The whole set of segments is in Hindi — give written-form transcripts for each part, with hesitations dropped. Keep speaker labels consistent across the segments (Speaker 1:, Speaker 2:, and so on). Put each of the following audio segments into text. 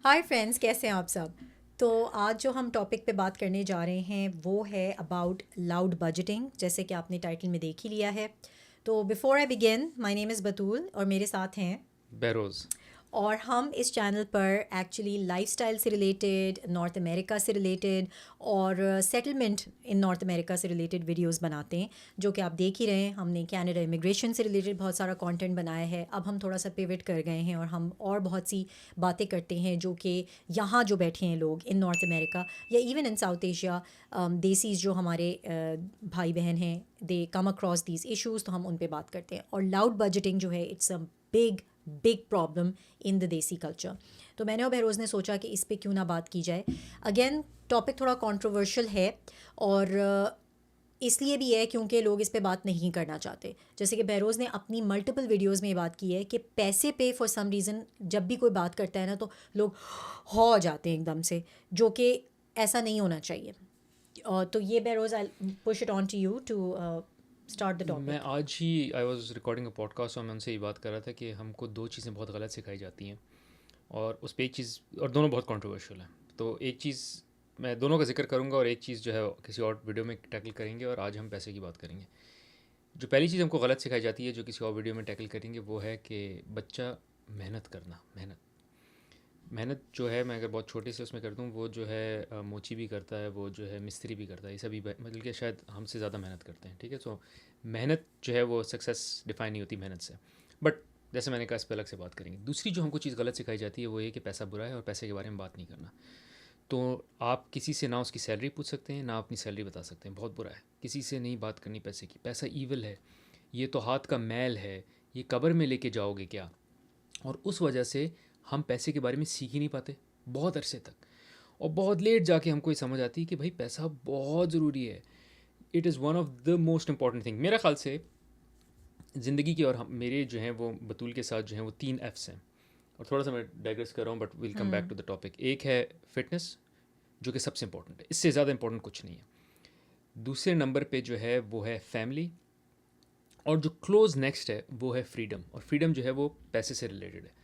Speaker 1: हाय फ्रेंड्स, कैसे हैं आप सब। तो आज जो हम टॉपिक पे बात करने जा रहे हैं वो है अबाउट लाउड बजटिंग, जैसे कि आपने टाइटल में देख ही लिया है। तो before I begin, my name is Batool और मेरे साथ हैं।
Speaker 2: बहरोज़।
Speaker 1: और हम इस चैनल पर एक्चुअली लाइफस्टाइल से रिलेटेड, नॉर्थ अमेरिका से रिलेटेड और सेटलमेंट इन नॉर्थ अमेरिका से रिलेटेड वीडियोस बनाते हैं, जो कि आप देख ही रहे हैं। हमने कनाडा इमिग्रेशन से रिलेटेड बहुत सारा कंटेंट बनाया है। अब हम थोड़ा सा पिवट कर गए हैं और हम और बहुत सी बातें करते हैं जो कि यहाँ जो बैठे हैं लोग इन नॉर्थ अमेरिका या even in south Asia, desis जो हमारे भाई बहन हैं, दे कम अक्रॉस दीज इश्यूज़, तो हम उन पे बात करते हैं। और लाउड बजटिंग जो है, it's a big big problem in the देसी कल्चर। तो मैंने और बहरोज़ ने सोचा कि इस पे क्यों ना बात की जाए। अगेन, टॉपिक थोड़ा कंट्रोवर्शियल है और इसलिए भी है क्योंकि लोग इस पे बात नहीं करना चाहते। जैसे कि बहरोज़ ने अपनी मल्टीपल वीडियोस में ये बात की है कि पैसे पे फॉर सम रीज़न जब भी कोई बात करता है ना, तो लोग हो जाते हैं एकदम से, जो कि ऐसा नहीं होना चाहिए। तो ये Behroz, I push it on to you to start the
Speaker 2: main
Speaker 1: topic.
Speaker 2: आज ही I was recording a podcast और मैं उनसे ये बात कर रहा था कि हमको दो चीज़ें बहुत गलत सिखाई जाती हैं और उस पे एक चीज़, और दोनों बहुत कंट्रोवर्शियल हैं। तो एक चीज़ मैं दोनों का जिक्र करूंगा और एक चीज़ जो है किसी और वीडियो में टैकल करेंगे और आज हम पैसे की बात करेंगे। जो पहली चीज़ हमको गलत सिखाई जाती है जो किसी और वीडियो में टैकल करेंगे वो है कि बच्चा मेहनत करना, मेहनत मेहनत जो है, मैं अगर बहुत छोटे से उसमें कर दूँ, वो जो है मोची भी करता है, वो जो है मिस्त्री भी करता है, ये सभी मतलब कि शायद हमसे ज़्यादा मेहनत करते हैं। ठीक है, सो मेहनत जो है वो सक्सेस डिफाइन नहीं होती मेहनत से। बट जैसे मैंने कहा, इस पर अलग से बात करेंगे। दूसरी जो हमको चीज़ गलत सिखाई जाती है वो ये कि पैसा बुरा है और पैसे के बारे में बात नहीं करना। तो आप किसी से ना उसकी सैलरी पूछ सकते हैं ना अपनी सैलरी बता सकते हैं, बहुत बुरा है। किसी से नहीं बात करनी पैसे की। पैसा ईविल है, ये तो हाथ का मैल है, ये कब्र में लेके जाओगे क्या। और उस वजह से हम पैसे के बारे में सीख ही नहीं पाते बहुत अरसे तक, और बहुत लेट जाके हमको ये समझ आती है कि भाई पैसा बहुत ज़रूरी है। It is one of the most important thing मेरा ख्याल से ज़िंदगी की। और हम मेरे जो हैं वो बतूल के साथ जो हैं वो 3 Fs हैं। और थोड़ा सा मैं डाइग्रेस कर रहा हूँ but will come back to the topic. एक है फिटनेस, जो कि सबसे इंपॉर्टेंट है, इससे ज़्यादा इंपॉर्टेंट कुछ नहीं है। दूसरे नंबर पे जो है वो है फैमिली, और जो क्लोज नेक्स्ट है वो है फ्रीडम। और फ्रीडम जो है वो पैसे से रिलेटेड है,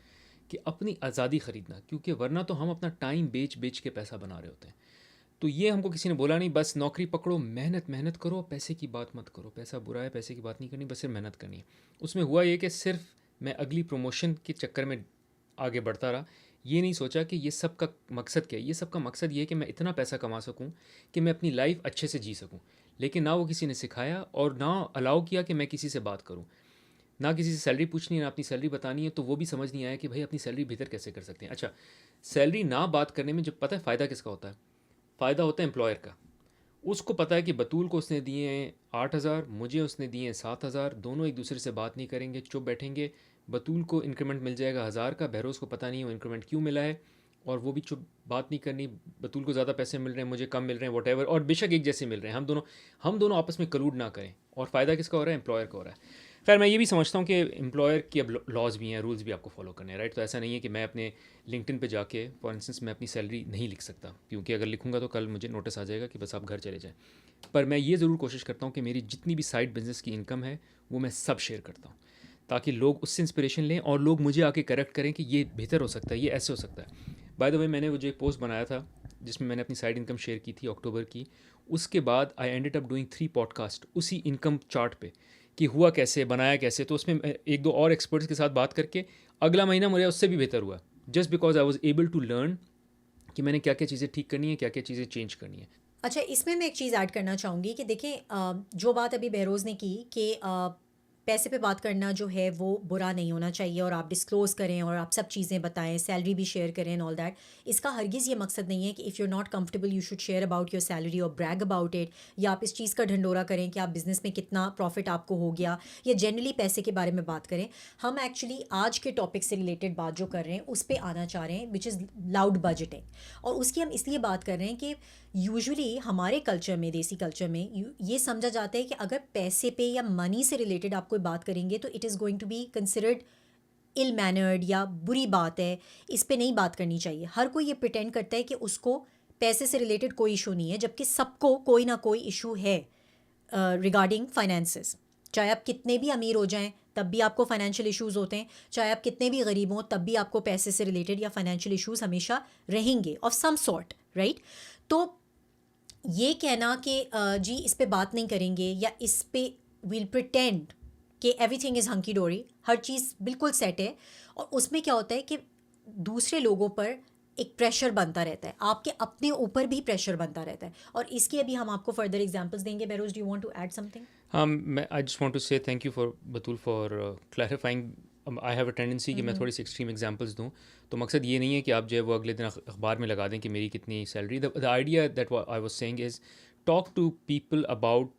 Speaker 2: कि अपनी आज़ादी ख़रीदना, क्योंकि वरना तो हम अपना टाइम बेच बेच के पैसा बना रहे होते हैं। तो ये हमको किसी ने बोला नहीं, बस नौकरी पकड़ो, मेहनत मेहनत करो, पैसे की बात मत करो। पैसा बुरा है, पैसे की बात नहीं करनी, बस सिर्फ मेहनत करनी है। उसमें हुआ ये कि सिर्फ मैं अगली प्रमोशन के चक्कर में आगे बढ़ता रहा। ये नहीं सोचा कि ये सब का मकसद क्या है। ये सब का मकसद ये है कि मैं इतना पैसा कमा सकूं कि मैं अपनी लाइफ अच्छे से जी सकूं। लेकिन ना वो किसी ने सिखाया और ना अलाउ किया कि मैं किसी से बात करूं। ना किसी से सैलरी पूछनी है, ना अपनी सैलरी बतानी है। तो वो भी समझ नहीं आया कि भाई अपनी सैलरी बेहतर कैसे कर सकते हैं। अच्छा, सैलरी ना बात करने में जब पता है फ़ायदा किसका होता है, फ़ायदा होता है एम्प्लॉयर का। उसको पता है कि बतूल को उसने दिए हैं 8,000, मुझे उसने दिए हैं 7,000, दोनों एक दूसरे से बात नहीं करेंगे, चुप बैठेंगे। बतूल को इंक्रीमेंट मिल जाएगा 1,000 का, बहरोज़ को पता नहीं है वो इंक्रीमेंट क्यों मिला है, और वो भी चुप, बात नहीं करनी। बतूल को ज़्यादा पैसे मिल रहे हैं, मुझे कम मिल रहे हैं, वट और बेशक एक जैसे मिल रहे हैं, हम दोनों आपस में कलूड ना करें। और फ़ायदा किसका हो रहा है, एम्प्लॉयर का हो रहा है। खैर, मैं ये भी समझता हूँ कि एम्प्लॉयर की अब लॉज भी हैं, रूल्स भी आपको फॉलो करने हैं, राइट। तो ऐसा नहीं है कि मैं अपने लिंक्डइन पे जाके फॉर इंस्टेंस मैं अपनी सैलरी नहीं लिख सकता, क्योंकि अगर लिखूंगा तो कल मुझे नोटिस आ जाएगा कि बस आप घर चले जाएं। पर मैं ये ज़रूर कोशिश करता हूँ कि मेरी जितनी भी साइड बिजनेस की इनकम है वो मैं सब शेयर करता हूँ, ताकि लोग उससे इंस्पिरेशन लें और लोग मुझे आके करेक्ट करें कि ये बेहतर हो सकता है, ये ऐसे हो सकता है। बाय द वे, मैंने वो जो एक पोस्ट बनाया था जिसमें मैंने अपनी साइड इनकम शेयर की थी अक्टूबर की, उसके बाद I ended up doing 3 podcast उसी इनकम चार्ट पे, कि हुआ कैसे, बनाया कैसे। तो उसमें एक दो और एक्सपर्ट्स के साथ बात करके अगला महीना मुझे उससे भी बेहतर हुआ, just because I was able to learn कि मैंने क्या क्या चीज़ें ठीक करनी है, क्या क्या चीज़ें चेंज करनी है।
Speaker 1: अच्छा, इसमें मैं एक चीज़ ऐड करना चाहूँगी कि देखें, जो बात अभी बहरोज़ ने की कि पैसे पे बात करना जो है वो बुरा नहीं होना चाहिए और आप डिस्क्लोज़ करें और आप सब चीज़ें बताएं, सैलरी भी शेयर करें एंड ऑल दैट। इसका हरगिज़ ये मकसद नहीं है कि if you are not comfortable you should share about your salary और ब्रैग अबाउट इट, या आप इस चीज़ का ढंडोरा करें कि आप बिज़नेस में कितना प्रॉफिट आपको हो गया, या जनरली पैसे के बारे में बात करें। हम एक्चुअली आज के टॉपिक से रिलेटेड बात जो कर रहे हैं उस पर आना चाह रहे हैं, विच इज़ लाउड बजटिंग। और उसकी हम इसलिए बात कर रहे हैं कि यूजुअली हमारे कल्चर में, देसी कल्चर में, ये समझा जाता है कि अगर पैसे पे या मनी से रिलेटेड आप कोई बात करेंगे तो it is going to be considered ill mannered या बुरी बात है, इस पे नहीं बात करनी चाहिए। हर कोई ये प्रिटेंड करता है कि उसको पैसे से रिलेटेड कोई इशू नहीं है, जबकि सबको कोई ना कोई इशू है रिगार्डिंग फाइनेंसेस। चाहे आप कितने भी अमीर हो जाएं, तब भी आपको फाइनेंशियल इश्यूज़ होते हैं, चाहे आप कितने भी गरीब हों तब भी आपको पैसे से रिलेटेड या फाइनेंशियल इश्यूज़ हमेशा रहेंगे ऑफ सम सॉर्ट, राइट? तो ये कहना कि जी इस पे बात नहीं करेंगे या इस पे विल प्रिटेंड कि एवरीथिंग इज़ हंकी डोरी, हर चीज़ बिल्कुल सेट है, और उसमें क्या होता है कि दूसरे लोगों पर एक प्रेशर बनता रहता है, आपके अपने ऊपर भी प्रेशर बनता रहता है, और इसके अभी हम आपको फर्दर एग्जांपल्स देंगे. Behroz, do you want to add something?
Speaker 2: हाँ, मैं I just want to say thank you for Batool for clarifying. I have a tendency कि मैं थोड़ी सी एक्सट्रीम एग्जांपल्स दूं, तो मकसद ये नहीं है कि आप जो है वो अगले दिन अखबार में लगा दें कि मेरी कितनी salary. The idea that I was saying is talk to people about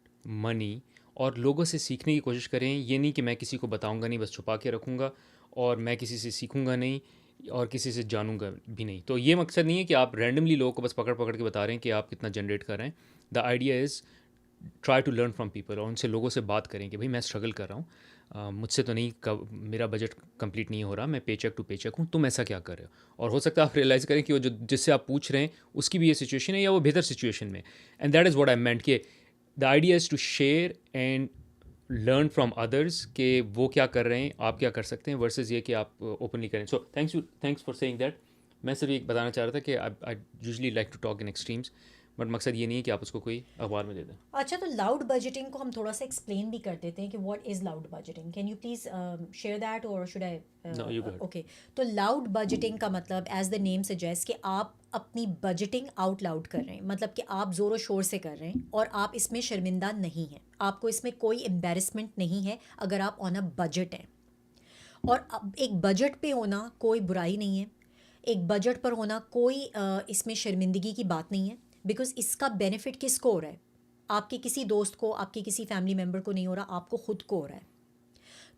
Speaker 2: money, और लोगों से सीखने की कोशिश करें. ये नहीं कि मैं किसी को बताऊंगा नहीं, बस छुपा के रखूँगा, और मैं किसी से सीखूंगा नहीं और किसी से जानूंगा भी नहीं. तो ये मकसद नहीं है कि आप रैंडमली लोगों को बस पकड़ पकड़ के बता रहे हैं कि आप कितना जनरेट कर रहे हैं. The idea is try to learn from people, और उनसे लोगों से बात करें कि भाई मैं स्ट्रगल कर रहा हूँ, मुझसे तो नहीं मेरा बजट कंप्लीट नहीं हो रहा, मैं पेचेक टू पेचेक हूँ, तुम ऐसा क्या कर रहे हो. और हो सकता है आप रियलाइज़ करें कि वो जो जिससे आप पूछ रहे हैं उसकी भी ये सिचुएशन है या वो बेहतर सिचुएशन में. And that is what I meant कि the idea is to share and learn from others कि वो क्या कर रहे हैं, आप क्या कर सकते हैं, वर्सेस ये कि आप ओपनली करें. So thanks for saying that. मैं सिर्फ एक बताना चाह रहा था कि I usually like to talk in extremes, but मकसद ये नहीं है कि आप उसको कोई अखबार में दे दें.
Speaker 1: अच्छा, तो लाउड बजटिंग को हम थोड़ा सा एक्सप्लेन भी कर देते हैं कि what is loud budgeting. Can you please share that, और should I?
Speaker 2: No, you go ahead.
Speaker 1: Okay. तो लाउड बजटिंग का मतलब, एज द नेम सजेस्ट, कि आप अपनी बजटिंग आउट लाउड कर रहे हैं, मतलब कि आप ज़ोर शोर से कर रहे हैं और आप इसमें शर्मिंदा नहीं हैं, आपको इसमें कोई एम्बेरसमेंट नहीं है अगर आप ऑन अ बजट हैं. और अब एक बजट पे होना कोई बुराई नहीं है, एक बजट पर होना कोई इसमें शर्मिंदगी की बात नहीं है, बिकॉज इसका बेनिफिट किसको हो रहा है? आपके किसी दोस्त को, आपके किसी फैमिली मेम्बर को नहीं हो रहा, आपको खुद को हो रहा है.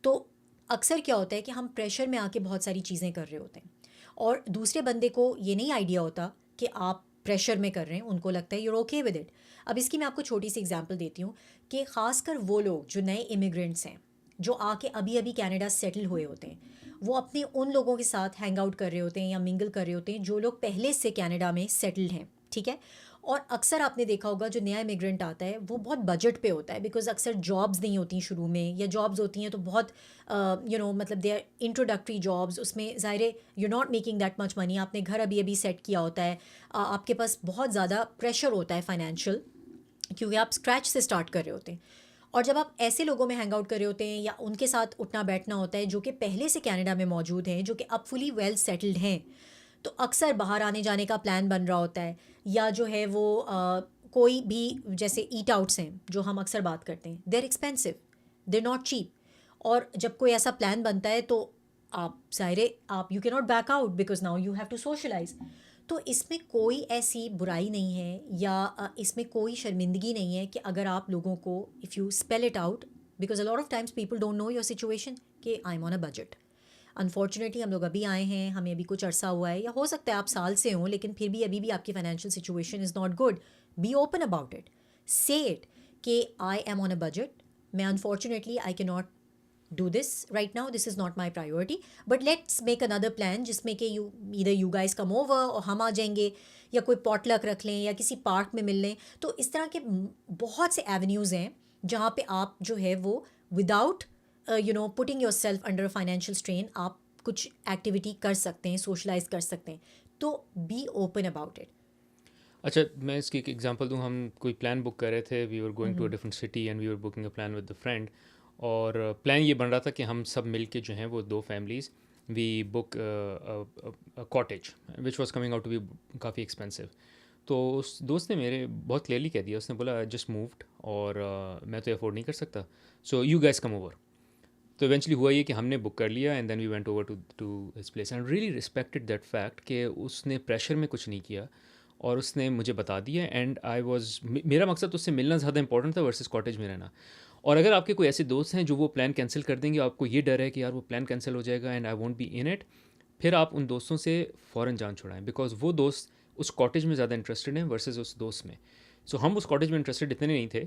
Speaker 1: तो अक्सर क्या होता है कि हम प्रेशर में आके बहुत सारी चीज़ें कर रहे होते हैं, और दूसरे बंदे को ये नहीं आइडिया होता कि आप प्रेशर में कर रहे हैं, उनको लगता है यूर ओके विद इट. अब इसकी मैं आपको छोटी सी एग्जांपल देती हूँ कि ख़ासकर वो लोग जो नए इमिग्रेंट्स हैं, जो आके अभी अभी कनाडा सेटल हुए होते हैं, वो अपने उन लोगों के साथ हैंग आउट कर रहे होते हैं या मिंगल कर रहे होते हैं जो लोग पहले से कनाडा में सेटल्ड हैं, ठीक है? और अक्सर आपने देखा होगा जो नया इमिग्रेंट आता है वो बहुत बजट पे होता है, बिकॉज अक्सर जॉब्स नहीं होती शुरू में, या जॉब्स होती हैं तो बहुत मतलब दे आर इंट्रोडक्टरी जॉब्स, उसमें ज़ाहिर you not making that much money, आपने घर अभी अभी सेट किया होता है, आपके पास बहुत ज़्यादा प्रेशर होता है फाइनेंशियल, क्योंकि आप स्क्रैच से स्टार्ट कर रहे होते हैं. और जब आप ऐसे लोगों में हैंग आउट कर रहे होते हैं या उनके साथ उठना बैठना होता है जो कि पहले से कनाडा में मौजूद हैं, जो कि अब फुली वेल सेटल्ड हैं, तो अक्सर बाहर आने जाने का प्लान बन रहा होता है, या जो है वो कोई भी, जैसे ईट आउट्स हैं जो हम अक्सर बात करते हैं, देर एक्सपेंसिव, देर नॉट चीप. और जब कोई ऐसा प्लान बनता है तो आप ज़ाहिर आप you can not back out, because now you have to socialise. तो इसमें कोई ऐसी बुराई नहीं है या इसमें कोई शर्मिंदगी नहीं है कि अगर आप लोगों को, if you spell it out, because a lot of times people don't know your situation कि I am on a budget. Unfortunately हम लोग अभी आए हैं, हमें अभी कुछ अरसा हुआ है, या हो सकता है आप साल से हों, लेकिन फिर भी अभी भी आपकी financial situation is not good. Be open about it, say it कि I am on a budget, मैं unfortunately I can not do this right now, this is not my priority, but let's make another plan जिसमें कि you guys come over, और हम आ जाएंगे, या कोई पॉटलक रख लें या किसी पार्क में मिल लें. तो इस तरह के बहुत से एवेन्यूज़ हैं जहाँ पे आप जो है वो without putting your self under financial strain आप कुछ एक्टिविटी कर सकते हैं, सोशलाइज कर सकते हैं. तो बी ओपन अबाउट इट.
Speaker 2: अच्छा, मैं इसकी एक एग्जांपल दूं. हम कोई प्लान बुक कर रहे थे, we were going to a different city and we were booking a plan with the friend. और प्लान ये बन रहा था कि हम सब मिल के जो हैं वो दो families, we book cottage which was coming out to be काफ़ी एक्सपेंसिव. तो उस दोस्त ने मेरे बहुत क्लियरली कह दिया, उसने बोला जस्ट मूव्ड और मैं तो अफोर्ड नहीं कर सकता, so you guess come over. तो इवेंचुअली हुआ ये कि हमने बुक कर लिया and then we went over to his place. And really respected that fact कि उसने प्रेशर में कुछ नहीं किया और उसने मुझे बता दिया. एंड आई वाज, मेरा मकसद उससे मिलना ज़्यादा इंपॉर्टेंट था वर्सेस कॉटेज में रहना. और अगर आपके कोई ऐसे दोस्त हैं जो वो प्लान कैंसिल कर देंगे, आपको ये डर है कि यार वो प्लान कैंसिल हो जाएगा and I won't be in it, फिर आप उन दोस्तों से फ़ौरन जान छुड़ाएं, बिकॉज वो दोस्त उस कॉटेज में ज़्यादा इंटरेस्टेड हैं वर्सेस उस दोस्त में. सो हम उस कॉटेज में इंटरेस्टेड इतने नहीं थे,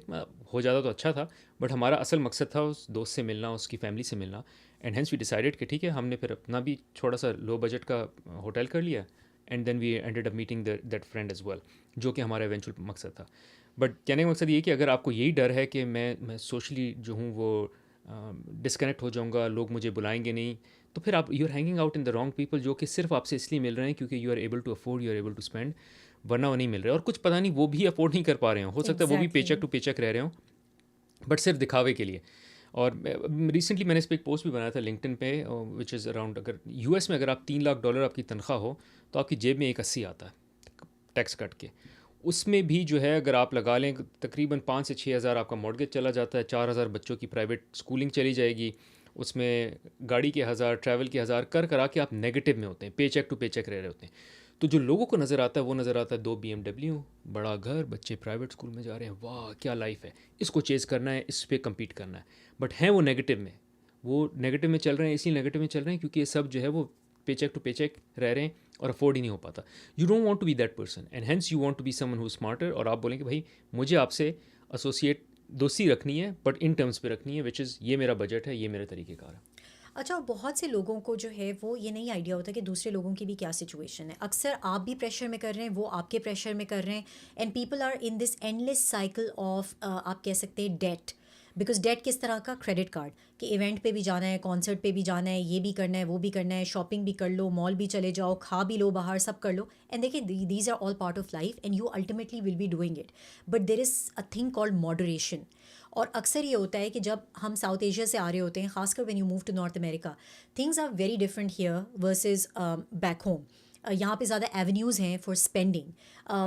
Speaker 2: हो जाता तो अच्छा था, बट हमारा असल मकसद था उस दोस्त से मिलना, उसकी फैमिली से मिलना. एंड हेंस वी डिसाइडेड कि ठीक है, हमने फिर अपना भी थोड़ा सा लो बजट का होटल कर लिया and then we ended up meeting that friend as well, जो कि हमारा इवेंचुअल मकसद था. बट कहने का मकसद ये कि अगर आपको यही डर है कि मैं सोशली जो हूँ वो डिस्कनेक्ट हो जाऊँगा, लोग मुझे बुलाएंगे नहीं, तो फिर आप you are hanging out in the wrong people जो कि सिर्फ आपसे इसलिए मिल रहे हैं क्योंकि you are able to afford, you are able to spend, वरना वो नहीं मिल रहे, और कुछ पता नहीं वो भी अफोर्ड नहीं कर पा रहे हो सकता है वो भी
Speaker 1: एग्जैक्टली।
Speaker 2: पेचेक टू पेचेक रह रहे हो, बट सिर्फ दिखावे के लिए। और रिसेंटली मैंने इस पर एक पोस्ट भी बनाया था लिंक्डइन पे, विच इज़ अराउंड, अगर यूएस में अगर आप $3 लाख आपकी तनख्वाह हो तो आपकी जेब में 180 आता है टैक्स कट के। उसमें भी जो है अगर आप लगा लें तकरीबन 5 से 6 हज़ार आपका मॉर्गेज चला जाता है, 4 हज़ार बच्चों की प्राइवेट स्कूलिंग चली जाएगी, उसमें गाड़ी के हज़ार, ट्रैवल के हज़ार कर करा के आप नेगेटिव में होते हैं, पे चेक टू पे चेक रह रहे होते हैं। तो जो लोगों को नज़र आता है वो नज़र आता है 2 BMW, बड़ा घर, बच्चे प्राइवेट स्कूल में जा रहे हैं, वाह क्या लाइफ है, इसको चेज़ करना है, इस पर कम्पीट करना है, बट हैं वो नेगेटिव में, वो नेगेटिव में चल रहे हैं, इसलिए नेगेटिव में चल रहे हैं क्योंकि ये सब जो है वो पे चेक टू पे चेक रह रहे हैं और अफोर्ड ही नहीं हो पाता। You don't want to be that person and hence you want to be someone who smarter, और आप बोलेंगे भाई मुझे आपसे एसोसिएट दोस्ती रखनी है बट इन टर्म्स पे रखनी है, विच इज़ ये मेरा बजट है, ये मेरा तरीक़ेकार है।
Speaker 1: अच्छा, और बहुत से लोगों को जो है वो ये नहीं आइडिया होता कि दूसरे लोगों की भी क्या सिचुएशन है। अक्सर आप भी प्रेशर में कर रहे हैं, वो आपके प्रेशर में कर रहे हैं, and people are in this endless cycle of, आप कह सकते हैं, डेट। बिकॉज डेट किस तरह का, क्रेडिट कार्ड कि इवेंट पे भी जाना है, कॉन्सर्ट पे भी जाना है, ये भी करना है, वो भी करना है, शॉपिंग भी कर लो, मॉल भी चले जाओ, खा भी लो बाहर, सब कर लो। एंड देखिए, these are all part of life and you ultimately will be doing it, but there is a thing called moderation. और अक्सर ये होता है कि जब हम साउथ एशिया से आ रहे होते हैं, खासकर when you move to North America, things are very different here versus back home. यहाँ पे ज़्यादा एवेन्यूज़ हैं for spending,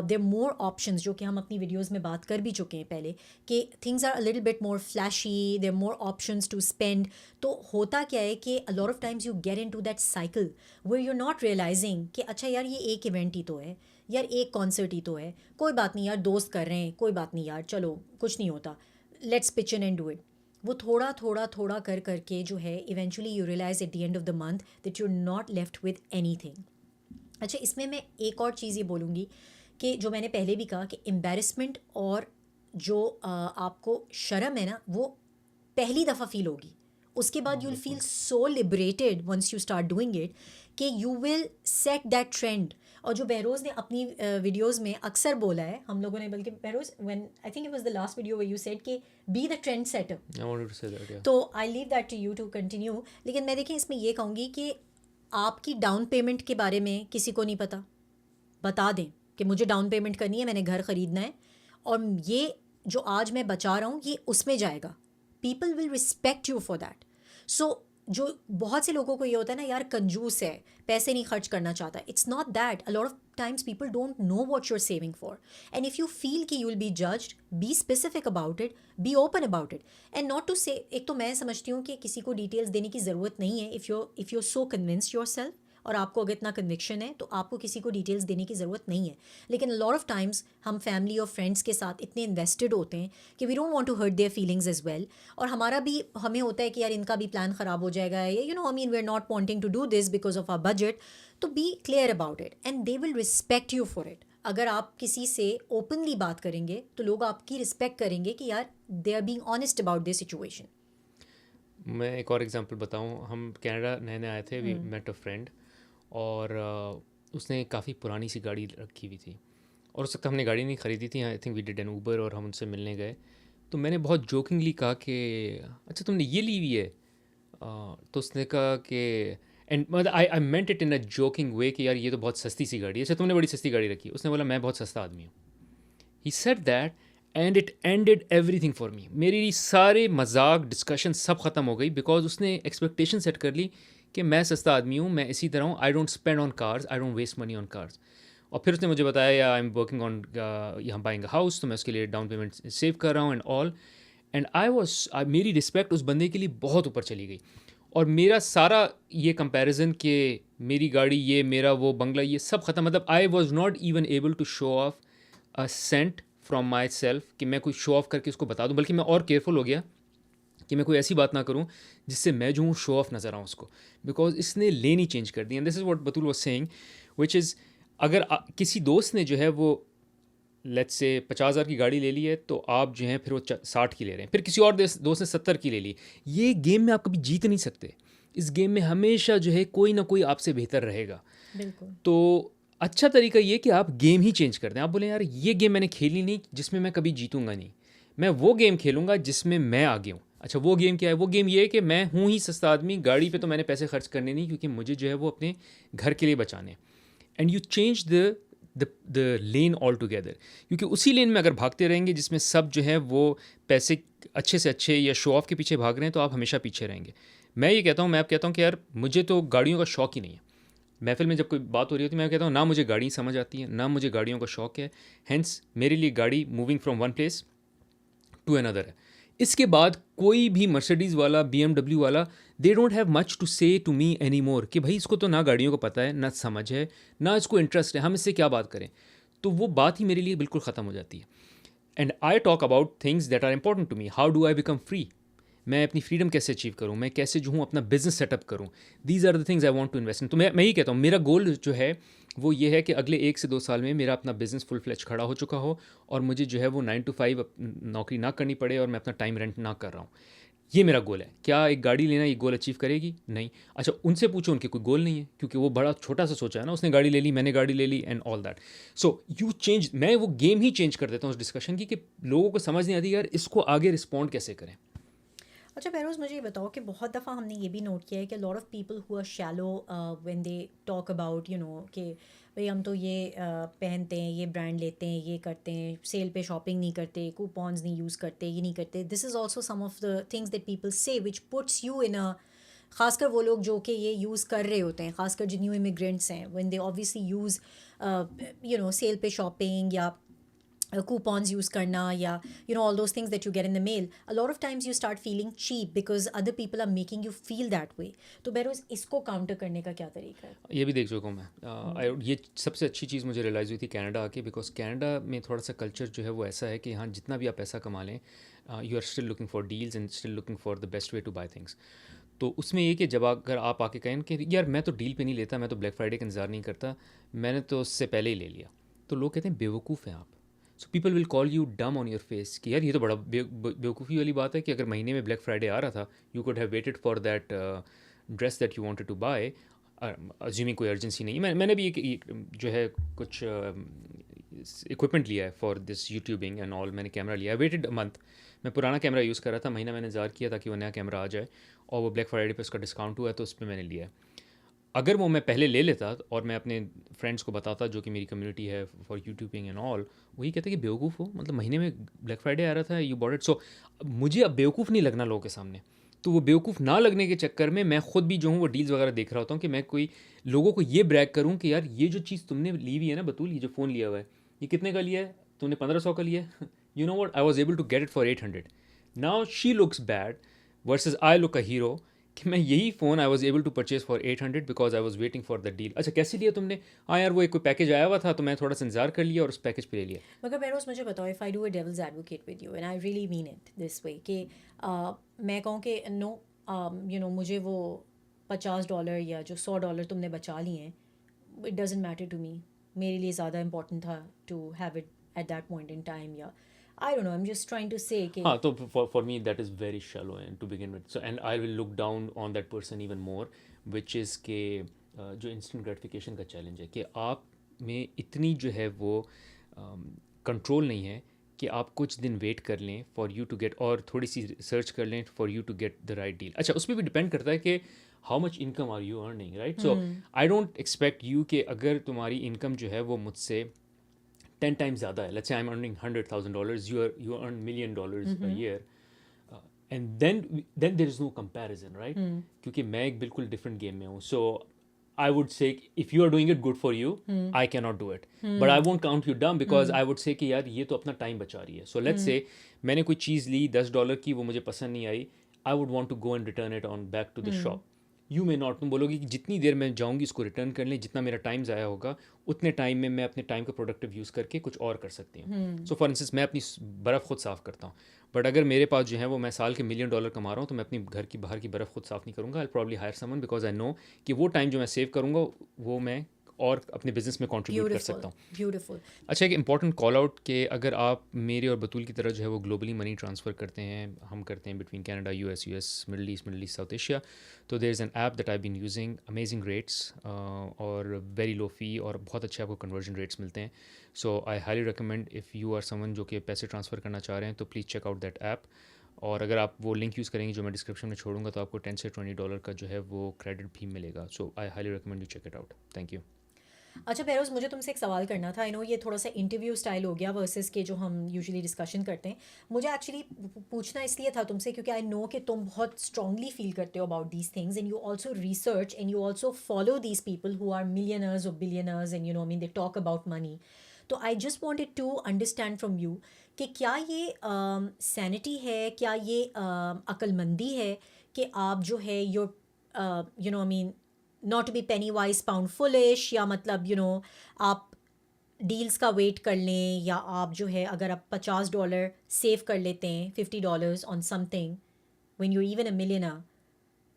Speaker 1: there more options, जो कि हम अपनी वीडियोज़ में बात कर भी चुके हैं पहले, कि things are a little bit more flashy, there more options to spend. तो होता क्या है कि a lot of times you get in to that cycle where you are not realising कि अच्छा यार ये एक इवेंट ही तो है, यार एक कॉन्सर्ट ही तो है, कोई बात नहीं यार, दोस्त कर रहे हैं, कोई बात नहीं यार, चलो कुछ नहीं होता, let's pitch in and do it. वो थोड़ा थोड़ा थोड़ा कर करके जो है eventually you realise at the end of the month that you are not left with anything. अच्छा, इसमें मैं एक और चीज़ ये बोलूँगी कि जो मैंने पहले भी कहा कि एम्बेरसमेंट और जो आपको शर्म है ना, वो पहली दफ़ा फील होगी, उसके बाद यू विल फील
Speaker 2: बिल्कुल।
Speaker 1: So liberated once you start doing it कि you will set that trend. और जो बहरोज़ ने अपनी वीडियोज़ में अक्सर बोला है, हम लोगों ने, बल्कि Behroz, when I think it was the last video where you said कि be the trend setter.
Speaker 2: I wanted to say that, या
Speaker 1: तो I leave that to you to continue. लेकिन मैं देखिए इसमें ये कहूँगी कि आपकी डाउन पेमेंट के बारे में किसी को नहीं पता, बता दें कि मुझे डाउन पेमेंट करनी है, मैंने घर ख़रीदना है, और ये जो आज मैं बचा रहा हूँ ये उसमें जाएगा। People will respect you for that. So जो बहुत से लोगों को ये होता है ना, यार कंजूस है, पैसे नहीं खर्च करना चाहता, it's not that. A lot of times people don't know what you are saving for, and if you feel कि you will be judged, be specific about it, be open about it, and not to say, एक तो मैं समझती हूँ कि किसी को डिटेल्स देने की ज़रूरत नहीं है। If you so convinced your self और आपको अगर इतना कन्विक्शन है तो आपको किसी को डिटेल्स देने की ज़रूरत नहीं है। लेकिन लॉट ऑफ टाइम्स हम फैमिली और फ्रेंड्स के साथ इतने इन्वेस्टेड होते हैं कि we don't want to hurt their feelings as well, और हमारा भी, हमें होता है कि यार इनका भी प्लान ख़राब हो जाएगा, या you know I mean we are not wanting to do this because of our budget. तो be clear about it and they will respect you for it. अगर आप किसी से ओपनली बात करेंगे तो लोग आपकी रिस्पेक्ट करेंगे कि यार they are being honest about this situation.
Speaker 2: मैं एक और एग्जांपल बताऊं, हम कनाडा नए नए आए थे, वी मेट अ फ्रेंड, और उसने काफ़ी पुरानी सी गाड़ी रखी हुई थी, और उस वक्त हमने गाड़ी नहीं ख़रीदी थी, I think we did an Uber, और हम उनसे मिलने गए। तो मैंने बहुत जोकिंगली कहा कि अच्छा तुमने ये ली हुई है, तो उसने कहा कि, एंड मतलब आई मेंट इट इन अ जोकिंग वे कि यार ये तो बहुत सस्ती सी गाड़ी है, अच्छा तुमने बड़ी सस्ती गाड़ी रखी। उसने बोला मैं बहुत सस्ता आदमी हूँ, he said that, and it ended everything for me. मेरी सारे मजाक डिस्कशन सब ख़त्म हो गई, बिकॉज उसने एक्सपेक्टेशन सेट कर ली कि मैं सस्ता आदमी हूँ, मैं इसी तरह हूँ, I don't spend on cars, I don't waste money on cars. और फिर उसने मुझे बताया या आई एम वर्किंग ऑन यहाँ बाइंग अ हाउस, तो मैं उसके लिए डाउन पेमेंट सेव कर रहा हूँ एंड ऑल, एंड मेरी रिस्पेक्ट उस बंदे के लिए बहुत ऊपर चली गई। और मेरा सारा ये कंपैरिजन कि मेरी गाड़ी ये, मेरा वो बंगला, ये सब ख़त्म। मतलब I was not even able to show off a cent from myself कि मैं कोई शो ऑफ करके उसको बता दूं, बल्कि मैं और केयरफुल हो गया कि मैं कोई ऐसी बात ना करूं जिससे मैं जो हूँ शो ऑफ नज़र आऊँ उसको, बिकॉज इसने लेन ही चेंज कर दी। And this is what Batool was saying, which is अगर किसी दोस्त ने जो है वो लेट्स से 50,000 की गाड़ी ले ली है, तो आप जो हैं फिर वो 60 की ले रहे हैं, फिर किसी और दोस्त ने 70 की ले ली। ये गेम में आप कभी जीत नहीं सकते। इस गेम में हमेशा जो है कोई ना कोई आपसे बेहतर रहेगा।
Speaker 1: बिल्कुल।
Speaker 2: तो अच्छा तरीका ये कि आप गेम ही चेंज कर दें। आप बोलें यार ये गेम मैंने खेली नहीं जिसमें मैं कभी जीतूंगा नहीं, मैं वो गेम खेलूंगा जिसमें मैं आगे हूँ। अच्छा वो गेम क्या है? वो गेम ये है कि मैं हूँ ही सस्ता आदमी, गाड़ी पे तो मैंने पैसे खर्च करने नहीं, क्योंकि मुझे जो है वो अपने घर के लिए बचाने हैं। And you change the lane all together, क्योंकि उसी लेन में अगर भागते रहेंगे जिसमें सब जो है वो पैसे अच्छे से अच्छे या शो ऑफ के पीछे भाग रहे हैं, तो आप हमेशा पीछे रहेंगे। मैं अब कहता हूँ कि यार मुझे तो गाड़ियों का शौक ही नहीं है। महफिल में जब कोई बात हो रही होती है, मैं कहता हूँ ना मुझे गाड़ी समझ आती है, ना मुझे गाड़ियों का शौक है। हेंस मेरे लिए गाड़ी moving from one place to another है। इसके बाद कोई भी मर्सिडीज़ वाला, BMW वाला, they don't have much to say to me anymore, कि भाई इसको तो ना गाड़ियों को पता है, ना समझ है, ना इसको इंटरेस्ट है, हम इससे क्या बात करें। तो वो बात ही मेरे लिए बिल्कुल ख़त्म हो जाती है। And I talk about things that are important to me. How do I become free? मैं अपनी फ्रीडम कैसे अचीव करूँ, मैं कैसे जो हूँ अपना बिजनेस सेटअप करूँ। These are the things I want to invest in. तो मैं ही कहता हूँ मेरा गोल जो है वो ये है कि अगले 1 से 2 साल में मेरा अपना बिजनेस फुल फ्लेज खड़ा हो चुका हो, और मुझे जो है वो 9 to 5 नौकरी ना करनी पड़े, और मैं अपना टाइम रेंट ना कर रहा हूँ। ये मेरा गोल है। क्या एक गाड़ी लेना ये गोल अचीव करेगी? नहीं। अच्छा उनसे पूछो, उनके कोई गोल नहीं है, क्योंकि वो बड़ा छोटा सा सोचा है ना, उसने गाड़ी ले ली, मैंने गाड़ी ले ली, and all that. So you change, मैं वो गेम ही चेंज कर देता हूँ उस डिस्कशन की, कि लोगों को समझ नहीं आती यार इसको आगे रिस्पॉन्ड कैसे करें।
Speaker 1: अच्छा बहरोज़, मुझे ये बताओ कि बहुत दफ़ा हमने ये भी नोट किया है कि lot of people who are shallow when they talk about कि भाई हम तो ये पहनते हैं, ये ब्रांड लेते हैं, ये करते हैं, सेल पे शॉपिंग नहीं करते, कूपन्स नहीं यूज़ करते, ये नहीं करते। This is also some of the things that people say which puts you in अ, खासकर वो लोग जो कि ये यूज़ कर रहे होते हैं, खासकर जो न्यू इमिग्रेंट्स हैं, when they obviously use sale पे शॉपिंग या coupons use करना, या all those things that you get in the mail, a lot of times you start feeling cheap because other people are making you feel that way. तो बहरोज़ इसको काउंटर करने का क्या तरीका है?
Speaker 2: ये भी देख चुका हूँ मैं। ये सबसे अच्छी चीज़ मुझे रियलाइज़ हुई थी कनाडा आके, बिकॉज कनाडा में थोड़ा सा कल्चर जो है वो ऐसा है कि यहाँ जितना भी आप पैसा कमा लें, you are still looking for deals and still looking for the best way to buy things. तो उसमें ये कि जब अगर आप आके कहें कि यार मैं तो डील पे नहीं लेता, मैं तो ब्लैक फ्राइडे का इंतज़ार नहीं करता, मैंने तो उससे पहले ही ले लिया, तो लोग कहते हैं बेवकूफ़ हैं आप। So people will call you डम ऑन योर फेस, कि यार ये तो बड़ा बेवकूफ़ी वाली बात है कि अगर महीने में ब्लैक फ्राइडे आ रहा था, you could have waited for that dress that you wanted to buy, assuming कोई अर्जेंसी नहीं है। मैंने भी जो है कुछ इक्विपमेंट लिया है for this YouTubing and all. मैंने कैमरा लिया है, वेटेड अ मंथ। मैं पुराना कैमरा यूज़ कर रहा था, महीना मैंने इंतज़ार किया ताकि वो नया कैमरा आ जाए, और वो ब्लैक फ्राइडे पे उसका डिस्काउंट हुआ है तो उस पर मैंने लिया है। अगर वो मैं पहले ले लेता और मैं अपने फ्रेंड्स को बताता जो कि मेरी कम्युनिटी है फॉर यूट्यूबिंग एंड ऑल, वही कहते कि बेवकूफ़ हो, मतलब महीने में ब्लैक फ्राइडे आ रहा था, यू बॉट इट। सो मुझे अब बेवकूफ़ नहीं लगना लोगों के सामने। तो वो बेवकूफ़ ना लगने के चक्कर में मैं खुद भी जो हूँ वो डील्स वगैरह देख रहा होता हूँ, कि मैं कोई लोगों को ये ब्रैग करूँ कि यार ये जो चीज़ तुमने ली हुई है ना बतूल, ये जो फ़ोन लिया हुआ है, ये कितने का लिया है तुमने? 1500 का लिया है। You know what, I was able to get it for 800। Now she looks bad versus I look a hero, कि मैं यही phone I was able to purchase for 800 because I was waiting for the deal. अच्छा कैसे लिया तुमने? हाँ यार वो एक कोई पैकेज आया हुआ था तो मैं थोड़ा सा इंतजार कर लिया और उस पैकेज पे ले लिया।
Speaker 1: मगर बहरोज़ मुझे बताओ, if I do a devil's advocate with you and I really mean it this way, कि मैं कहूँ कि नो, मुझे वो $50 या जो $100 तुमने बचा लिए हैं, it doesn't matter to me, मेरे लिए ज़्यादा इंपॉर्टेंट था to have it at that point in time, या I don't know, I am just trying to say कि
Speaker 2: हाँ तो for me that is very shallow and to begin with, so and I will look down on that person even more, which is के जो इंस्टेंट ग्रेटिफिकेशन का चैलेंज है, कि आप में इतनी जो है वो कंट्रोल नहीं है कि आप कुछ दिन वेट कर लें फॉर यू टू गेट, और थोड़ी सी सर्च कर लें for you to get the right deal. अच्छा उस पर भी डिपेंड करता है कि how much income are you earning, right? So I don't expect you कि अगर तुम्हारी इनकम जो है वो मुझसे 10 times ज़्यादा है, let's say I'm earning $100,000, you earn $1 million a year, and then there is no comparison, right? क्योंकि मैं एक बिल्कुल different game में हूँ, so I would say if you are doing it good for you, I cannot do it, but I won't count you dumb because I would say कि यार ये तो अपना टाइम बचा रही है। So let's say मैंने कोई चीज़ ली $10 की, वो मुझे पसंद नहीं आई, I would want to go and return it on back to the shop. You may not, तुम बोलोगी कि जितनी देर मैं जाऊँगी इसको रिटर्न करने, जितना मेरा टाइम ज़ाया होगा उतने टाइम में मैं अपने टाइम का प्रोडक्टिव यूज़ करके कुछ और कर सकती हूँ। सो फॉर इंस्टेंस मैं अपनी बर्फ़ खुद साफ़ करता हूँ, बट अगर मेरे पास जो है वो मैं साल के $1 million कमा रहा हूँ, तो मैं अपनी घर की बाहर की बर्फ़ खुद साफ़ नहीं करूँगा। I probably hire someone because I know कि वो टाइम जो मैं सेव करूँगा वो मैं और अपने बिजनेस में कंट्रीब्यूट कर सकता हूँ।
Speaker 1: ब्यूटीफुल।
Speaker 2: अच्छा एक इंपॉर्टेंट कॉल आउट कि अगर आप मेरे और बतूल की तरह जो है वो ग्लोबली मनी ट्रांसफ़र करते हैं, हम करते हैं between Canada, US, Middle East, South Asia, तो there is an app that I been using, amazing rates और वेरी लो फी, और बहुत अच्छे आपको कन्वर्जन रेट्स मिलते हैं। So I highly recommend if you are someone जो कि पैसे ट्रांसफ़र करना चाह रहे हैं तो please check out that app. और अगर आप वो लिंक यूज़ करेंगे जो मैं डिस्क्रिप्शन में छोड़ूंगा तो आपको $10 से $20 का जो है वो क्रेडिट भी मिलेगा. So I highly recommend you check it out. Thank you.
Speaker 1: अच्छा बेरोज़, मुझे तुमसे एक सवाल करना था. आई नो ये थोड़ा सा इंटरव्यू स्टाइल हो गया वर्सेस के जो हम यूजुअली डिस्कशन करते हैं. मुझे एक्चुअली पूछना इसलिए था तुमसे क्योंकि आई नो कि तुम बहुत स्ट्रांगली फील करते हो about these things and you also research and you also follow these people who are millionaires और billionaires and you know I mean they talk about money. तो I just wanted to understand from you कि क्या ये सैनिटी है, क्या ये अक्लमंदी है कि आप जो है your you know I mean not to be penny wise pound foolish, या मतलब यू नो आप डील्स का वेट कर लें, या आप जो है अगर आप $50 सेव कर लेते हैं, $50 on something when you even a millionaire,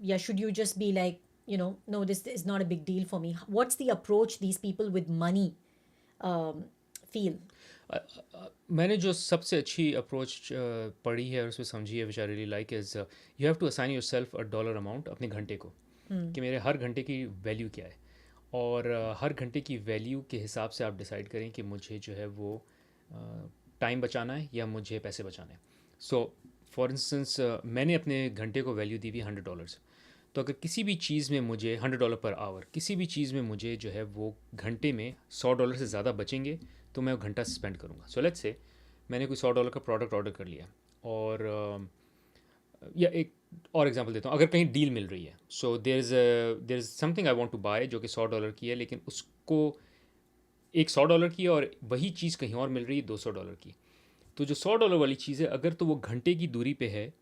Speaker 1: या should you just be like you know no this is not a big deal for me. What's the approach these people with money feel?
Speaker 2: मैंने जो सबसे अच्छी अप्रोच पढ़ी है और उसमें समझी है which I really like is you have to assign yourself a dollar amount अपने घंटे को, कि मेरे हर घंटे की वैल्यू क्या है, और हर घंटे की वैल्यू के हिसाब से आप डिसाइड करें कि मुझे जो है वो टाइम बचाना है या मुझे पैसे बचाने हैं. सो फॉर इंस्टेंस मैंने अपने घंटे को वैल्यू दी हुई $100. तो अगर किसी भी चीज़ में मुझे $100 पर आवर, किसी भी चीज़ में मुझे जो है वो घंटे में $100 से ज़्यादा बचेंगे तो मैं वो घंटा स्पेंड करूँगा. सो लेट्स से मैंने कोई $100 का प्रोडक्ट ऑर्डर कर लिया, और या एक और एग्जांपल देता हूँ, अगर कहीं डील मिल रही है, so there is something I want to buy जो कि $100 की है, लेकिन उसको एक $100 की है और वही चीज़ कहीं और मिल रही है $200 की. तो जो $100 वाली चीज़ है, अगर तो वो घंटे की दूरी पे है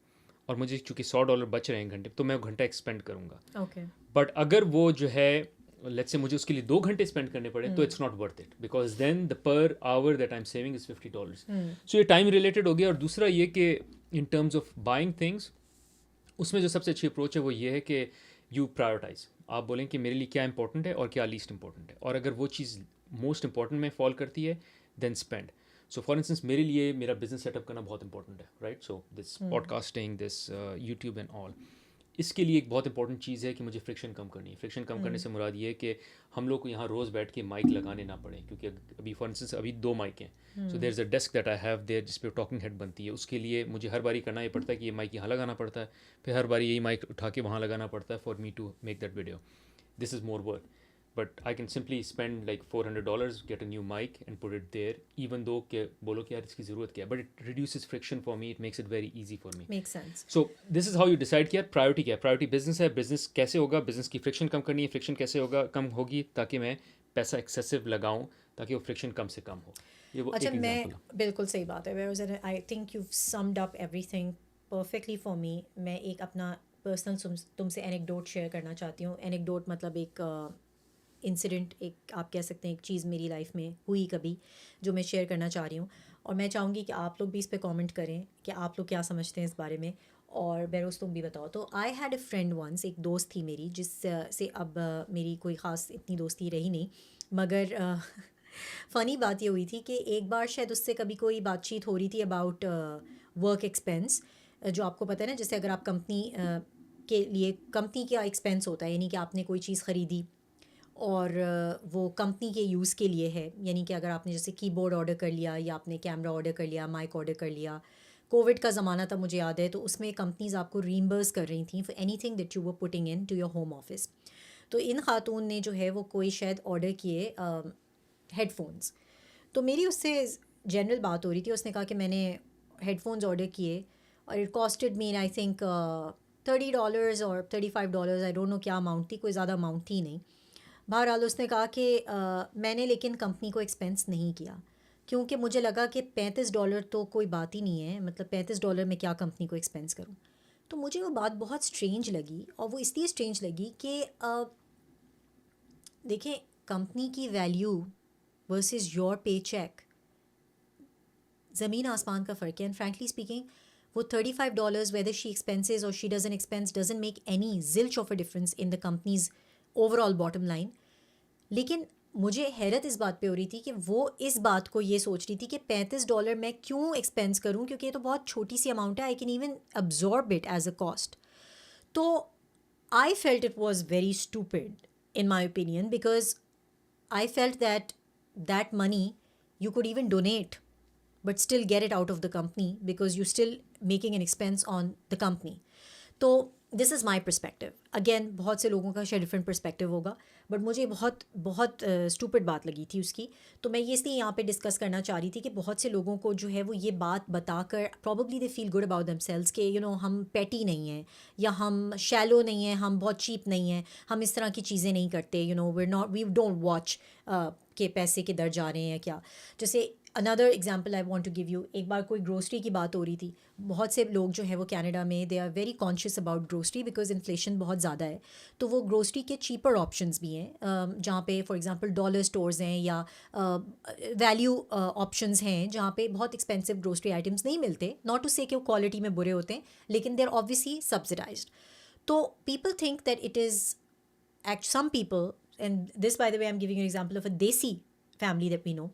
Speaker 2: और मुझे चूँकि $100 बच रहे हैं घंटे, तो मैं वो घंटा एक्सपेंड करूँगा.
Speaker 1: ओके.
Speaker 2: बट अगर वो जो है लेट्स से मुझे उसके लिए 2 घंटे स्पेंड करने पड़े, तो it's not worth it, because then the per hour that I am saving is $50. सो ये टाइम रिलेटेड हो गया. और दूसरा ये कि in terms of buying things, उसमें जो सबसे अच्छी अप्रोच है वो ये है कि यू प्रायोरिटाइज. आप बोलें कि मेरे लिए क्या इंपॉर्टेंट है और क्या लीस्ट इंपॉर्टेंट है, और अगर वो चीज़ मोस्ट इंपॉर्टेंट में फॉल करती है then spend. So for instance मेरे लिए मेरा बिजनेस सेटअप करना बहुत इंपॉर्टेंट है, right. So this podcasting, this YouTube and all, इसके लिए एक बहुत इंपॉर्टेंट चीज़ है कि मुझे फ्रिक्शन कम करनी है. फ्रिक्शन कम करने से मुराद ये है कि हम लोग को यहाँ रोज़ बैठ के माइक लगाने ना पड़े, क्योंकि अभी फॉर इंस्टेंस अभी 2 माइक हैं. So there is a desk that I have there जिस पे टॉकिंग हेड बनती है. उसके लिए मुझे हर बारी करना ये पड़ता है कि ये माइक यहाँ लगाना पड़ता है, फिर हर बारी यही माइक उठा के वहाँ लगाना पड़ता है for me to make that video. This is more work. But I can simply spend like $400, get a new mic and put it there, even though के बोलो कि यार इसकी ज़रूरत क्या है, but it reduces friction for me, it makes it very easy for me.
Speaker 1: Makes sense.
Speaker 2: So this is how you decide कि यार प्रायोरिटी क्या है. प्रायोरिटी बिजनेस है, बिजनेस कैसे होगा, बिजनेस की फ्रिक्शन कम करनी है, फ्रिक्शन कैसे होगा, कम होगी ताकि मैं पैसा एक्सेसिव लगाऊं ताकि वो फ्रिक्शन कम से कम हो. ये वो
Speaker 1: अच्छा,
Speaker 2: एक
Speaker 1: मैं
Speaker 2: एग्जांपल है.
Speaker 1: बिल्कुल सही बात है. I think you summed up everything perfectly for me. मैं एक अपना पर्सनल तुमसे एनेक्डोट शेयर करना चाहती हूँ. एनेक्डोट मतलब एक इंसिडेंट, एक आप कह सकते हैं एक चीज़ मेरी लाइफ में हुई कभी, जो मैं शेयर करना चाह रही हूँ, और मैं चाहूँगी कि आप लोग भी इस पे कमेंट करें कि आप लोग क्या समझते हैं इस बारे में, और बेरोज़ तुम भी बताओ. तो I had a friend once, एक दोस्त थी मेरी जिस से अब मेरी कोई ख़ास इतनी दोस्ती रही नहीं, मगर फ़नी बात ये हुई थी कि एक बार शायद उससे कभी कोई बातचीत हो रही थी अबाउट वर्क एक्सपेंस. जो आपको पता है ना, जैसे अगर आप कंपनी के लिए, कंपनी का एक्सपेंस होता है, यानी कि आपने कोई चीज़ ख़रीदी और वो कंपनी के यूज़ के लिए है, यानी कि अगर आपने जैसे कीबोर्ड ऑर्डर कर लिया, या आपने कैमरा ऑर्डर कर लिया, माइक ऑर्डर कर लिया. कोविड का ज़माना था मुझे याद है, तो उसमें कंपनीज़ आपको रीइंबर्स कर रही थी for anything that you were putting in to your home office. तो इन खातून ने जो है वो कोई शायद ऑर्डर किए हेडफोन्स. तो मेरी उससे जनरल बात हो रही थी. उसने कहा कि मैंने हेडफोन्स ऑर्डर किए और it costed me I think $30 और $35, आई डोंट नो क्या अमाउंट थी, कोई ज़्यादा अमाउंट थी नहीं. बहरहाल उसने कहा कि मैंने लेकिन कंपनी को एक्सपेंस नहीं किया, क्योंकि मुझे लगा कि $35 तो कोई बात ही नहीं है, मतलब $35 में क्या कंपनी को एक्सपेंस करूं. तो मुझे वो बात बहुत स्ट्रेंज लगी, और वो इसलिए स्ट्रेंज लगी कि देखें, कंपनी की value versus your paycheck, ज़मीन आसमान का फ़र्क है. एंड फ्रैंकली स्पीकिंग, वो $35 वेदर शी एक्सपेंसेस और she doesn't expense doesn't make any zilch of a difference in the companies overall bottom line. लेकिन मुझे हैरत इस बात पे हो रही थी कि वो इस बात को ये सोच रही थी कि $35 मैं क्यों एक्सपेंस करूं, क्योंकि ये तो बहुत छोटी सी अमाउंट है, I can even absorb it as a cost. तो I felt it was very stupid in my opinion, because I felt that money you could even donate but still get it out of the company because you're still making an expense on the company. तो this is my perspective. Again बहुत से लोगों का शायद डिफरेंट परस्पेक्टिव होगा, बट मुझे बहुत बहुत स्टूपिड बात लगी थी उसकी. तो मैं ये इसलिए यहाँ पे डिस्कस करना चाह रही थी कि बहुत से लोगों को जो है वो ये बात बताकर probably they feel good about themselves कि यू नो हम पेटी नहीं हैं, या हम शैलो नहीं हैं, हम बहुत चीप नहीं हैं, हम इस तरह की चीज़ें नहीं करते, you know we don't watch के पैसे किधर जा रहे हैं क्या. जैसे another example I want to give you. एक बार कोई ग्रोसरी की बात हो रही थी. बहुत से लोग जो है वो कनाडा में they are very conscious about grocery because inflation बहुत ज़्यादा है. तो वो ग्रोसरी के चीपर ऑप्शंस भी हैं, जहाँ पे फॉर एग्जांपल डॉलर स्टोर्स हैं या वैल्यू ऑप्शंस हैं जहाँ पे बहुत एक्सपेंसिव ग्रोसरी आइटम्स नहीं मिलते. नॉट टू से कि वो क्वालिटी में बुरे होते हैं, लेकिन दे आर ऑब्वियसली सब्सिडाइज्ड. तो people think that it is some people, and this by the way I'm giving you an example of a desi family that we know,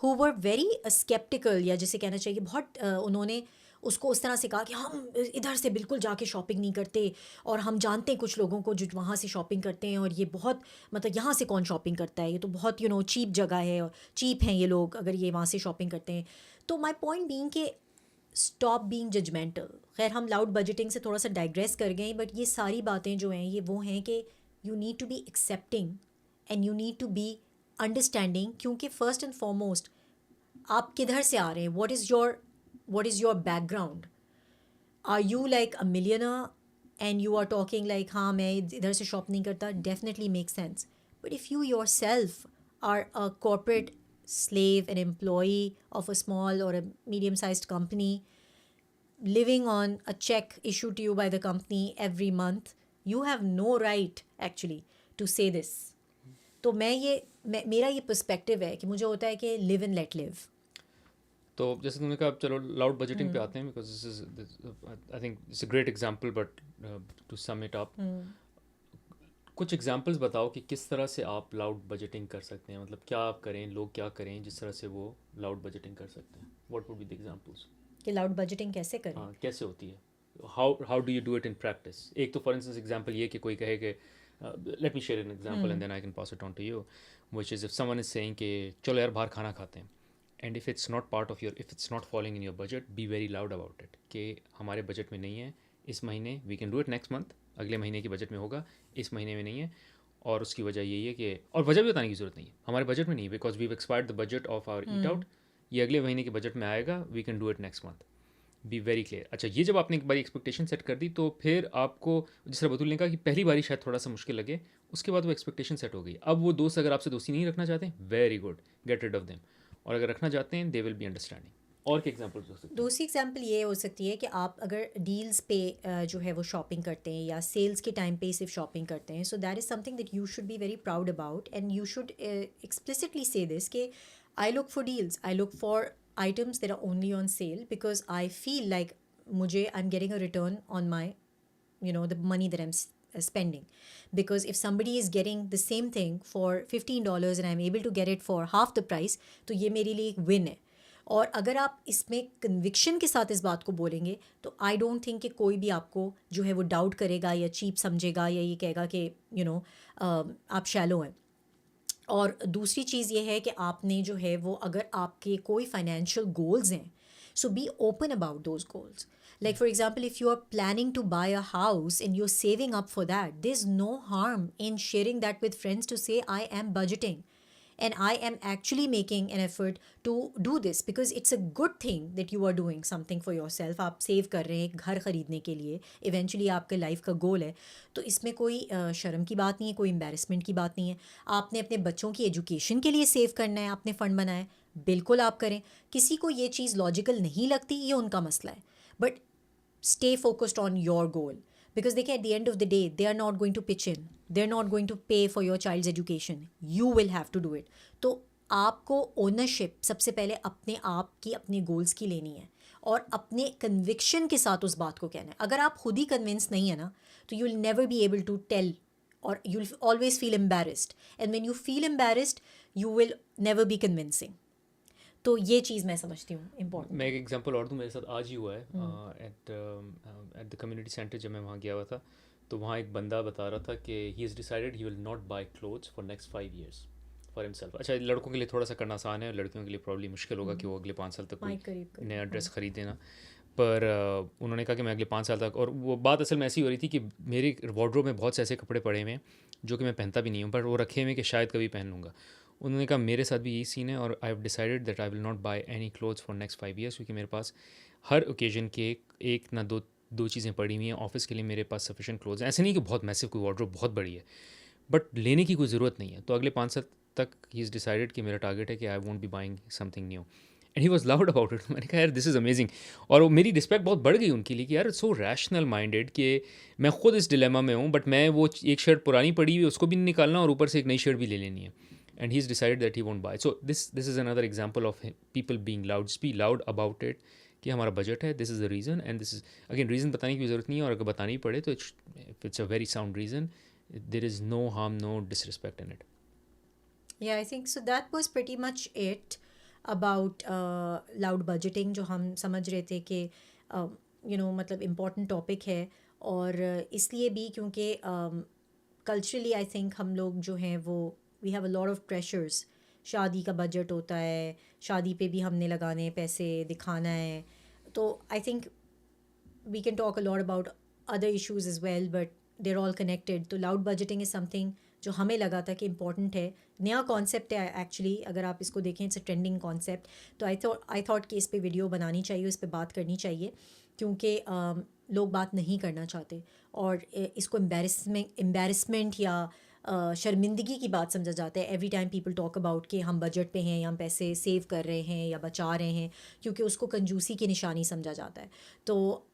Speaker 1: who were very skeptical, या जिसे कहना चाहिए बहुत उन्होंने उसको उस तरह से कहा कि हम इधर से बिल्कुल जाके शॉपिंग नहीं करते, और हम जानते हैं कुछ लोगों को जो वहाँ से शॉपिंग करते हैं, और ये बहुत मतलब यहाँ से कौन शॉपिंग करता है, ये तो बहुत चीप जगह है और चीप हैं ये लोग अगर ये वहाँ से शॉपिंग करते हैं. तो माई पॉइंट बीइंग कि स्टॉप बीइंग जजमेंटल. खैर हम लाउड बजटिंग से थोड़ा सा डाइग्रेस कर गए, बट ये सारी बातें जो हैं ये वो हैं कि you need to be accepting and you need to be understanding, क्योंकि first and foremost आप किधर से आ रहे हैं, what is your background. Are you like a millionaire and you are talking like हाँ मैं इधर से शॉप नहीं करता, definitely makes sense. But if you yourself are a corporate slave, an employee of a small or a medium-sized company, living on a check issued to you by the company every month, you have no right actually to say this. तो मेरा ये पर्सपेक्टिव है कि मुझे होता है कि लिव एंड लेट लिव.
Speaker 2: तो जैसे तुमने कहा, चलो लाउड बजटिंग पे आते हैं, because this is I think it's a great example, but to sum it up, कुछ एग्जांपल्स बताओ कि किस तरह से आप लाउड बजटिंग कर सकते हैं. मतलब क्या आप करें, लोग क्या करें जिस तरह से वो लाउड बजटिंग कर सकते हैं. What would be the examples
Speaker 1: कि लाउड बजटिंग कैसे करें.
Speaker 2: हाँ, कैसे होती है, how do you do it in practice. एक तो फॉर इंस्टेंस एग्जांपल ये कि कोई कहे कि let me share an example and then I can pass it on to you, which is if someone is saying कि चलो यार बाहर खाना खाते हैं, and if it's not part of your, if it's not following in your budget, be very loud about it कि हमारे बजट में नहीं है इस महीने, we can do it next month, अगले महीने के बजट में होगा, इस महीने में नहीं है. और उसकी वजह यही है कि, और वजह भी बताने की जरूरत नहीं है, हमारे बजट में नहीं है because we expired the budget of our eat out, ये अगले महीने के बजट में आएगा, we can do it next month. Be very clear. अच्छा, ये जब आपने एक बारी एक्सपेक्टेशन सेट कर दी, तो फिर आपको जिस तरह बतूल ने कहा कि पहली बारी शायद थोड़ा सा मुश्किल लगे, उसके बाद वो एक्सपेक्टेशन सेट हो गई. अब वो दोस्त अगर आपसे दोस्ती नहीं रखना चाहते हैं, very good, get rid of them, और अगर रखना चाहते हैं, दे विल बी अंडरस्टैंडिंग. और क्या एग्जांपल्स हो सकते हैं?
Speaker 1: दूसरी एग्जांपल ये हो सकती है कि आप अगर डील्स पे जो है वो शॉपिंग करते हैं या सेल्स के टाइम पे सिर्फ शॉपिंग करते हैं, so that is something that you should be very proud about, and you should explicitly से दिस कि I look for deals, I look for items that are only on sale because I feel like I'm getting a return on my, the money that I'm spending. Because if somebody is getting the same thing for $15 and I'm able to get it for half the price, तो ये मेरे लिए एक win है. और अगर आप इसमें कन्विक्शन के साथ इस बात को बोलेंगे, तो आई डोंट थिंक कि कोई भी आपको जो है वो डाउट करेगा या चीप समझेगा या ये कहेगा कि आप शैलो हैं. और दूसरी चीज़ ये है कि आपने जो है वो, अगर आपके कोई फाइनेंशियल गोल्स हैं, so be open about those goals. Like for example, if you are planning to buy a house and you're saving up for that, there's no harm in sharing that with friends to say, I am budgeting and I am actually making an effort to do this because it's a good thing that you are doing something for yourself. आप सेव कर रहे हैं एक घर ख़रीदने के लिए, इवेंचुअली आपके लाइफ का गोल है, तो इसमें कोई शर्म की बात नहीं है, कोई एम्बेरसमेंट की बात नहीं है. आपने अपने बच्चों की एजुकेशन के लिए सेव करना है, आपने फ़ंड बनाया, बिल्कुल आप करें. किसी को ये चीज़ लॉजिकल नहीं लगती, ये उनका मसला है, but stay focused on your goal, because they can, at the end of the day, they are not going to pitch in, they're not going to pay for your child's education, you will have to do it. तो आपको ओनरशिप सबसे पहले अपने आप की, अपने गोल्स की लेनी है और अपने कन्विक्शन के साथ उस बात को कहना है. अगर आप खुद ही कन्विंस नहीं है ना, तो you will never be able to tell, और you will always feel embarrassed, and when you feel embarrassed you will never be convincing. तो ये चीज़ मैं समझती हूँ इम्पोर्टेंट.
Speaker 2: मैं एक एग्जांपल और दूँ, मेरे साथ आज ही हुआ है एट द कम्युनिटी सेंटर. जब मैं वहाँ गया हुआ था, तो वहाँ एक बंदा बता रहा था कि he is decided he will not bye clothes for next 5 years. For himself. अच्छा, लड़कों के लिए थोड़ा सा करना आसान है, लड़कियों के लिए प्रॉब्ली मुश्किल होगा कि वो अगले 5 साल तक कोई
Speaker 1: माइक करीब करो।
Speaker 2: नया ड्रेस खरीदे ना। पर उन्होंने कहा कि मैं अगले 5 साल तक, और वो बात असल में ऐसी हो रही थी कि मेरे वार्डरोब में बहुत से ऐसे कपड़े पड़े हुए हैं जो कि मैं पहनता भी नहीं हूँ, पर वो रखे हुए हैं कि शायद कभी पहन लूँगा। उन्होंने कहा मेरे साथ भी यही सीन है, और I have decided that I will not by any clothes for next 5 years, क्योंकि मेरे पास हर ओकेजन के एक ना दो चीज़ें पड़ी हुई हैं। ऑफिस के लिए मेरे पास सफिशेंट क्लोथ्स हैं, ऐसे नहीं कि बहुत मैसिव कोई वार्डरोब बहुत बड़ी है, बट लेने की कोई ज़रूरत नहीं है। तो अगले 5 साल तक ही इज़ डिसाइडेड कि मेरा टारगेट है कि I won't be buying something new, and he was loud about it. मैंने कहा यार दिस इज़ अमेजिंग, और वो मेरी रिस्पेक्ट बहुत बढ़ गई उनके लिए कि यार सो रैशनल माइंडेड कि मैं खुद इस डिलेमा में हूँ, बट मैं वो एक शर्ट पुरानी पड़ी हुई उसको भी नहीं निकालना और ऊपर से एक नई शर्ट भी ले लेनी है, and he is decided that he won't buy. So this is another example of people being loud, be loud about it कि हमारा बजट है, this is the reason, and this is again reason बताने की ज़रूरत नहीं है, और अगर बतानी पड़े तो it's a very sound reason, there is no harm, no disrespect in it.
Speaker 1: Yeah, I think so. That was pretty much it about loud budgeting, जो हम समझ रहे थे कि मतलब इम्पोर्टेंट टॉपिक है, और इसलिए भी क्योंकि कल्चरली आई थिंक हम लोग जो हैं वो we have a lot of pressures. शादी का बजट होता है, शादी पे भी हमने लगाने हैं पैसे, दिखाना है। तो I think we can talk a lot about other issues as well, but they're all connected. तो loud budgeting is something जो हमें लगा था कि इम्पॉर्टेंट है, नया कॉन्सेप्ट है एक्चुअली। अगर आप इसको देखें इट्स अ ट्रेंडिंग कॉन्सेप्ट। तो आई थॉट कि इस पे वीडियो बनानी चाहिए, इस पे बात करनी चाहिए, क्योंकि लोग बात नहीं करना चाहते, और इसको एम्बेरसमेंट या शर्मिंदगी की बात समझा जाता है every time people talk about कि हम बजट पे हैं या हम पैसे सेव कर रहे हैं या बचा रहे हैं, क्योंकि उसको कंजूसी की निशानी समझा जाता है। तो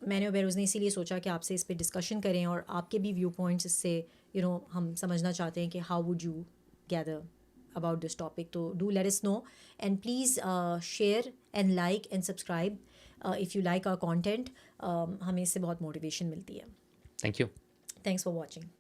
Speaker 1: मैंने और बेरोज़ ने इसीलिए सोचा कि आपसे इस पे डिस्कशन करें, और आपके भी व्यू पॉइंट्स इससे हम समझना चाहते हैं कि how would you gather about this topic. तो do let us know, and please share and like and subscribe if you like our content. हमें इससे बहुत मोटिवेशन मिलती है।
Speaker 2: Thank you.
Speaker 1: Thanks for watching.